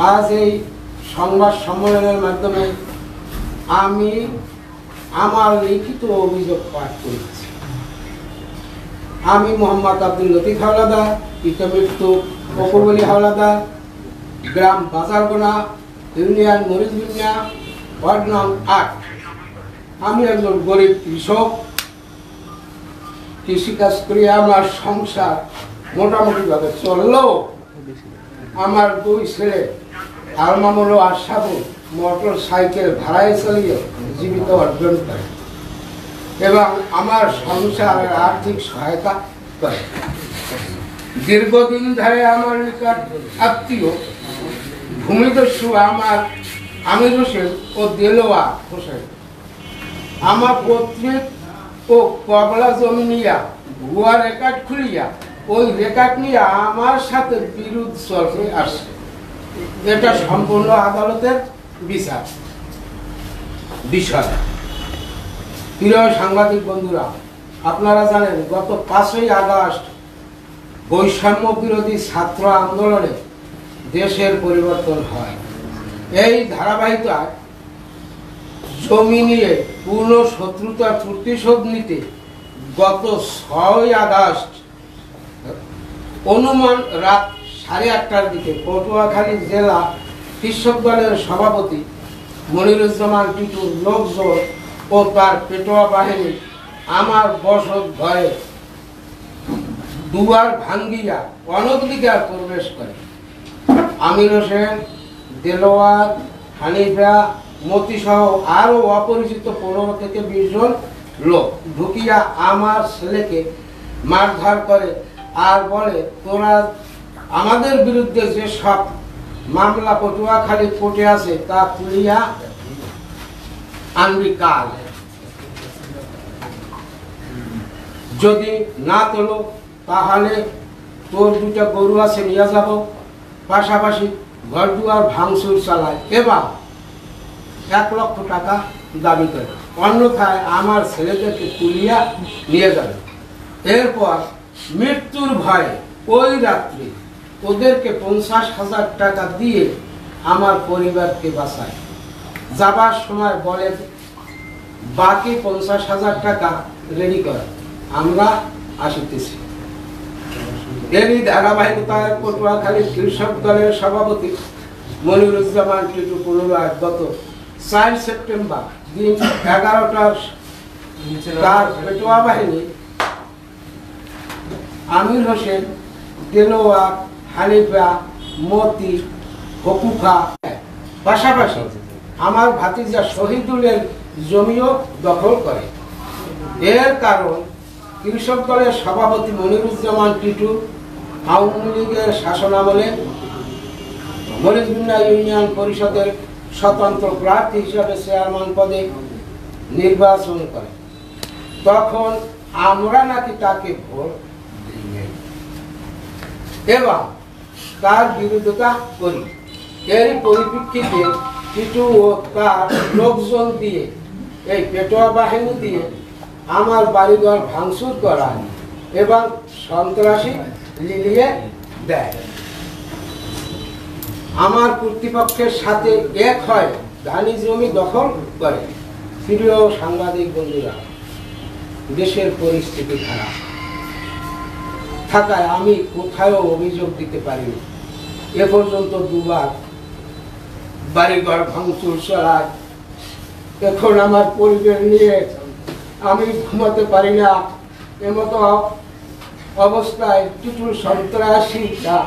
আজ এই সংবাদ সম্মেলনের মাধ্যমে আমি আমার লিখিত অভিযোগ পাঠ করেছি। আমি মোহাম্মদ আব্দুল লতিফ হাওলাদার, পিতা মৃত্যু অপুবলী হাওলাদার, গ্রাম বাজারগোনা, ইউনিয়ন মরিচবিন্যা, ওয়ার্ড নং ৮। আমি একজন গরিব কৃষক। কৃষিকাজ করে আমার সংসার মোটামুটিভাবে চললেও আমার 2 ছেলে আলমামুল ও আশাবু মোটর সাইকেল ভাড়ায় চালিয়ে জীবিকা অর্জন করে এবং আমার সংসারের আর্থিক সহায়তা করে। দীর্ঘদিন ধরে আমার নিকট আত্মীয় ভূমিদস্যু আমার আমির হোসেন ও দেলোয়ার হোসেন আমার পৈতৃক ও কবলা জমি নিয়া ভুয়া রেকর্ড খুলিয়া ওই রেকর্ড নিয়ে আমার সাথে বিরোধ চলতে আসছে। এটা সম্পূর্ণ আদালতের বিচার বিষয়। প্রিয় সাংবাদিক বন্ধুরা, আপনারা জানেন গত 5ই আগস্ট বৈষম্য বিরোধী ছাত্র আন্দোলনে দেশের পরিবর্তন হয়। এই ধারাবাহিকতায় জমি নিয়ে পূর্ণ শত্রুতার প্রতিশোধ নিতে গত 6ই আগস্ট অনুমান রাত 8:30টার দিকে পটুয়াখালী জেলা কৃষক দলের সভাপতি মনিরুজ্জামান টিটুর লোকজন ও তার পেটোয়া বাহিনী আমার বসত ঘরে দুয়ার ভাঙ্গিয়া অনধিকার প্রবেশ করে। আমির হোসেন, দেলোয়ার, হানিফা, মতি সহ আরো অপরিচিত 15 থেকে 20 জন লোক ঢুকিয়া আমার ছেলেকে মারধর করে আর বলে, তোরা আমাদের বিরুদ্ধে যে সব মামলা পটুয়াখালী কোর্টে আছে তা তুলিয়া আনবি কাল, যদি না তোলো তাহলে তোর 2টা গরু আছে নিয়ে যাব, পাশাপাশি ঘর দুয়ার ভাঙচুর চালায় এবং 1 লক্ষ টাকা দাবি করে, অন্যথায় আমার ছেলেদেরকে তুলিয়া নিয়ে যাবে। এরপর মৃত্যুর ভয়ে ওই রাত্রি ওদেরকে 50,000 টাকা দিয়ে আমার পরিবারকে বাঁচায়। যাবার সময় বলে বাকি 50,000 টাকা রেডি করে, আমরা আসিতেছি। এরই ধারাবাহিকতায় পটুয়াখালী কৃষক দলের সভাপতি মনিরুজ্জামান টিটু পুনরায় গত 4 সেপ্টেম্বর দিন 11টার তার পেটোয়া বাহিনী আমির হোসেন, দেলোয়ার, হানিফা, মতি, হকুফা পাশাপাশি আমার ভাতিজা শহীদুলের জমিও দখল করে। এর কারণ কৃষক দলের সভাপতি মনিরুজ্জামান টিটু আওয়ামী লীগের শাসনামলে মরিচবিন্যা ইউনিয়ন পরিষদের স্বতন্ত্র প্রার্থী হিসাবে চেয়ারম্যান পদে নির্বাচন করে। তখন আমরা নাকি তাকে ভোট দিই এবং তার বিরোধিতা করি। এর পরিপ্রেক্ষিতে টিটু ও তার লোকজন দিয়ে এই পেটোয়া বাহিনী দিয়ে আমার বাড়িঘর ভাঙচুর করা এবং সন্ত্রাসী লিলিয়ে দেয়। আমার কর্তৃপক্ষের সাথে এক হয় ধানি জমি দখল করে। প্রিয় সাংবাদিক বন্ধুরা, দেশের পরিস্থিতি খারাপ থাকায় আমি কোথাও অভিযোগ দিতে পারিনি। এ পর্যন্ত 2বার বাড়িঘর ভাঙচুর চালায়। এখন আমার পরিবার নিয়ে আমি ঘুমাতে পারি না। এমতো অবস্থায় টিটুর সন্ত্রাসীরা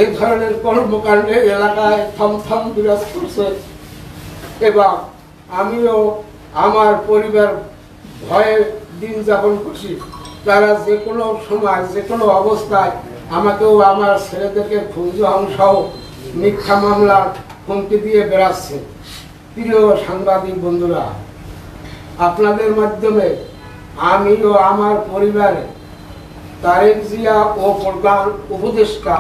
এই ধরনের কর্মকাণ্ডে এলাকায় থমথম বিরাজ করছে এবং আমিও আমার পরিবার ভয়ে দিন যাপন করছি। তারা যে কোনো সময় যে কোনো অবস্থায় আমাকেও আমার ছেলেদেরকে খুন সহ মিথ্যা মামলার হুমকি দিয়ে বেড়াচ্ছে। প্রিয় সাংবাদিক বন্ধুরা, আপনাদের মাধ্যমে আমি ও আমার পরিবারে তারেক জিয়া ও প্রধান উপদেষ্টা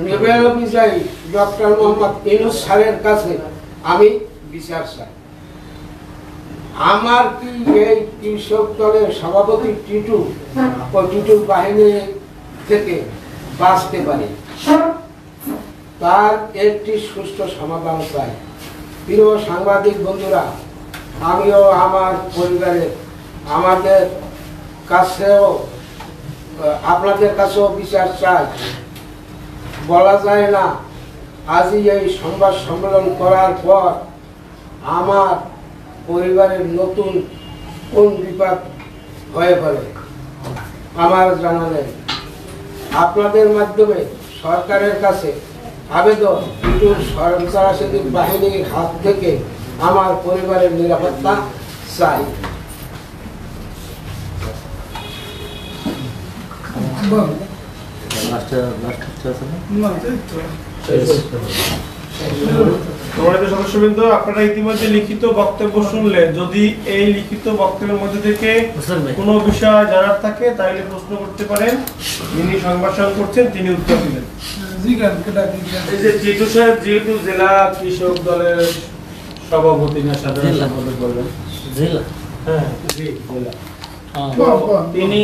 নোবেল বিজয়ী ডক্টর মোহাম্মদ ইউনূস স্যারের কাছে আমি বিচার চাই। আমার কি এই কৃষক দলের সভাপতি টিটু ও টিটুর বাহিনী থেকে বাঁচতে পারে, তার একটি সুষ্ঠু সমাধান চাই। প্রিয় সাংবাদিক বন্ধুরা, আমিও আমার পরিবারের আমাদের কাছেও আপনাদের কাছেও বিচার চাই। বলা যায় না আজই এই সংবাদ সম্মেলন করার পর আমার পরিবারের নতুন কোন বিপদ হয়ে পড়ে আমার জানা নেই। আপনাদের মাধ্যমে সরকারের কাছে আবেদন, টিটুর সন্ত্রাসী বাহিনীর হাত থেকে আমার পরিবারের নিরাপত্তা চাই। সদস্যবৃন্দ, আপনারা ইতিমধ্যে লিখিত বক্তব্য শুনলেন। যদি এই লিখিত বক্তব্যের মধ্যে থেকে কোনো বিষয় জানার থাকে তাহলে প্রশ্ন করতে পারেন। যিনি সংবাদ করছেন তিনি উত্তর দিলেন। এই যে টিটু সাহেব যেহেতু জেলা কৃষক দলের সভাপতি না সাধারণ সম্পাদক বলবেন, তিনি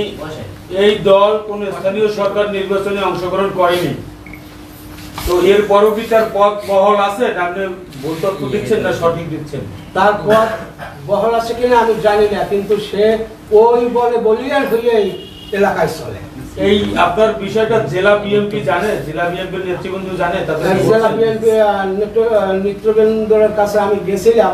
এই দল কোন স্থানীয় সরকার নির্বাচনে অংশগ্রহণ করেনি, তো এর পরও কি তার পদ বহাল আছে? আপনি ভুল তথ্য দিচ্ছেন না সঠিক দিচ্ছেন? তার পদ বহাল আছে কিনা আমি জানি না, কিন্তু সে ওই বলে বলিয়ার হয়ে এই এলাকায় চলে। এই আপনার বিষয়টা জেলা বিএনপি জানে? জেলা বিএনপির নেতৃবৃন্দ জানে? জেলা বিএনপি নেতৃবৃন্দের কাছে আমি গেছিলাম,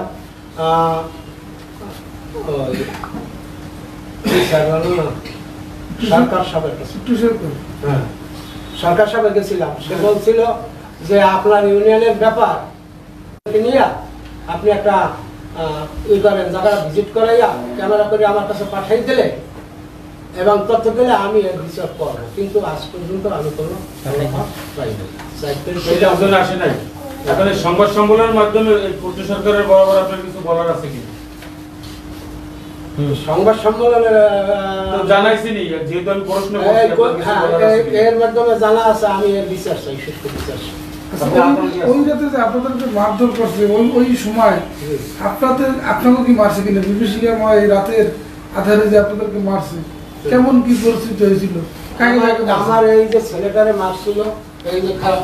সরকার সাহেবের কাছে, সরকার সাহেব গেছিলাম। সে বলছিল যে আপনার ইউনিয়নের ব্যাপার নিয়ে আপনি একটা জায়গাটা ভিজিট করাইয়া ক্যামেরা করে আমার কাছে পাঠাই দিলে এবং তথ্য দিলে আমি এর বিচার করবো, কিন্তু আজ পর্যন্ত আমি কোনো আসে নাই। এখন সংবাদ সম্মেলনের মাধ্যমে পূর্ত সরকারের বরাবর আপনার কিছু বলার আছে কি? সংবাদ সম্মেলনের জানাইছিনি, যেহেতু আমি প্রশ্ন এর মাধ্যমে জানা আছে, আমি এর বিচার চাই, সুষ্ঠু বিচার চাই। ওই রাতে যে আপনাদেরকে মারধর করছে ওই সময় আপনাকে কি মারছে কিনা? বিভীষিকাময় রাতের আধারে যে আপনাদেরকে মারছে, কেমন কি পরিস্থিতি হয়েছিল? আমার এই যে ছেলেটারে মারছিল, এই যে খারাপ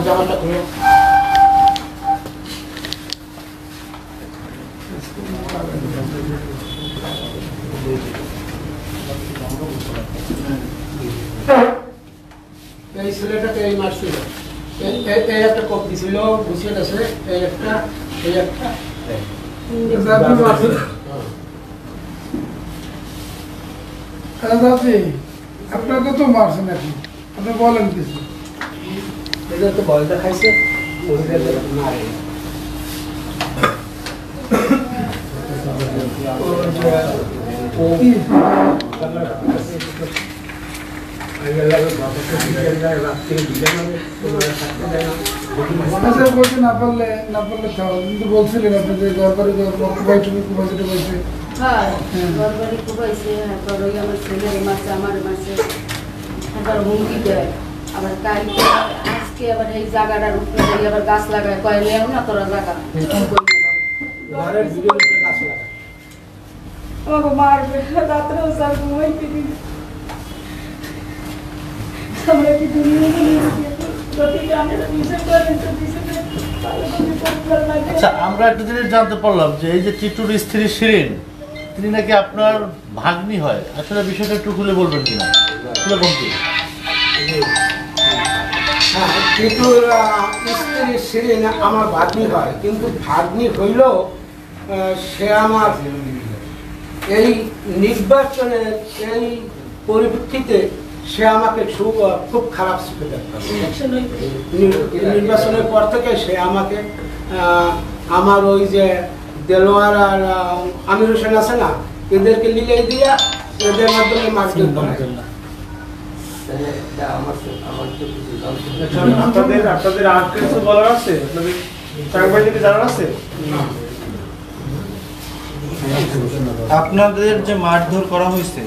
জামাটা খুলে এই ছেলেটাকে এই মারছিল, এই একটা কোপ দিছিল, বুঝিয়ে গেছে, এই একটা আপনাকে তো মারছে নাকি? আপনি বলেন কিছু? এদের তো ভয় দেখাইছে, বলছে না পারলে খাওয়া, কিন্তু বলছিলেন আপনি যে দরকারি হুমকি দেয়। আবার কালকে আজকে আবার এই জায়গাটার উপরে আবার গাছ লাগায়, কয় নেও না তোরা জায়গা আমাকে মারবে, রাত্রেও স্যার ঘুমাইতে দিন। আমরা কি আচ্ছা, আমরা একটা জিনিস জানতে পারলাম যে এই যে টিটুর স্ত্রী শিরিন, তিনি নাকি আপনার ভাগ্নি হয়। আসলে বিষয়টা একটু খুলে বলবেন কিনা? কিরকম কি? টিটুর স্ত্রী শিরিন আমার ভাগ্নি হয়, কিন্তু ভাগ্নি হইলেও সে আমার এই নির্বাচনের এই পরিপ্রেক্ষিতে সে আমাকে খুব খারাপ চোখে দেখত। নির্বাচনের পর থেকে সে আমাকে আমার ওই যে দেলোয়ার আর আমির হোসেন আছে না, এদেরকে লিলিয়ে দিয়া এদের মাধ্যমে মারধর করে। আপনাদের আর কিছু বলার আছে? আপনাদের জানার আছে? আপনাদের যে মারধর করা হয়েছে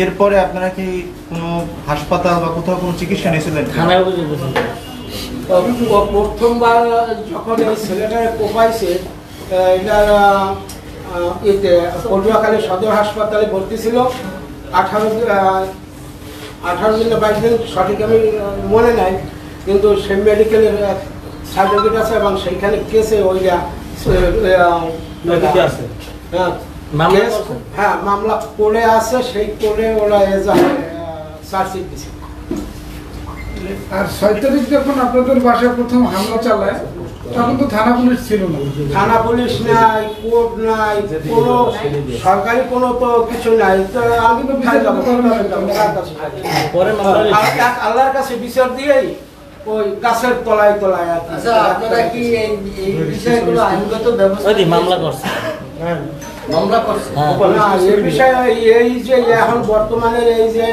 এরপরে আপনারা কি কোনো হাসপাতাল বা কোথাও কোনো চিকিৎসা নিয়েছিলেন? প্রথমবার যখন এই ছেলেটাকে কোপাইছে, এটার পটুয়াখালী সদর হাসপাতালে ভর্তি ছিল 18 দিন না 22 দিন, সঠিক আমি মনে নাই, কিন্তু সেই মেডিকেলের সার্টিফিকেট আছে এবং সেইখানে কেসে ওইটা আছে হ্যাঁ মামলা করে আছে, সেই করে ওরা চার্জশিট দিচ্ছে। আর 6 তারিখ যখন আপনাদের বাসায় প্রথম হামলা চালায় তখন তো থানা পুলিশ ছিল না। থানা পুলিশ নাই, কোর্ট নাই, কোনো সরকারি কোনো তো কিছু নাই, তো আমি তো বিচার যাবো আল্লাহর কাছে বিচার দিয়েই ওই গাছের তলায় তলায় আর কি। আচ্ছা, আপনারা কি এই বিষয়গুলো আইনগত ব্যবস্থা মামলা করছে? মামলা করছেন? না, এই বিষয়ে এই যে এখন বর্তমানের এই যে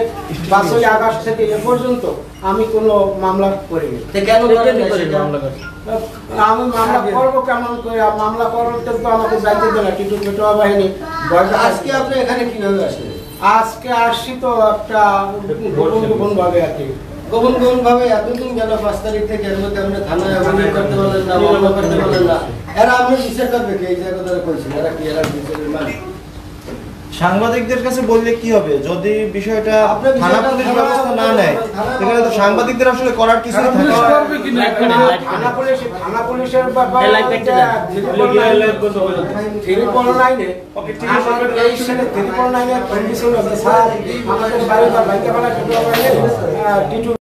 5ই আগস্ট থেকে এ পর্যন্ত আমি কোনো মামলা করিনি। তো কেন করেন না সেটা? আমি মামলা করবো কেমন করে? মামলা করতে তো আমাকে যাইতে দেয় না, টিটু পেটোয়া বাহিনী। আজকে আপনি এখানে কিভাবে আসলেন? আজকে আসছি তো একটা গোপন ভাবে আর কি। গোপন ভাবে এতদিন গেল 5 তারিখ থেকে, এর মধ্যে আপনি থানায় অভিযোগ করতে পারলেন না, মামলা করতে পারলেন না। এরা আপনি বিচার করবে কি? এই জায়গা ধরে কইছেন এরা কি এরা বিচারের মালিক? সাংবাদিকদের কাছে বললে কি হবে যদি বিষয়টা আপনি থানা বিষয়টা পুলিশ থানা- ব্যবস্থা না নেয়? সেখানে তো সাংবাদিকদের আসলে করার কিছুই থানা থাকে পুলিশ না। করবে কি না? থানা পুলিশের ব্যাপারে এই লাইভ কেটে দেন। ত্রিপল নাইনে এই ছেলে ত্রিপল নাইনের কন্ডিশন আছে স্যার, আমাদের বাড়ি বা বাইকে ফেলা টিটু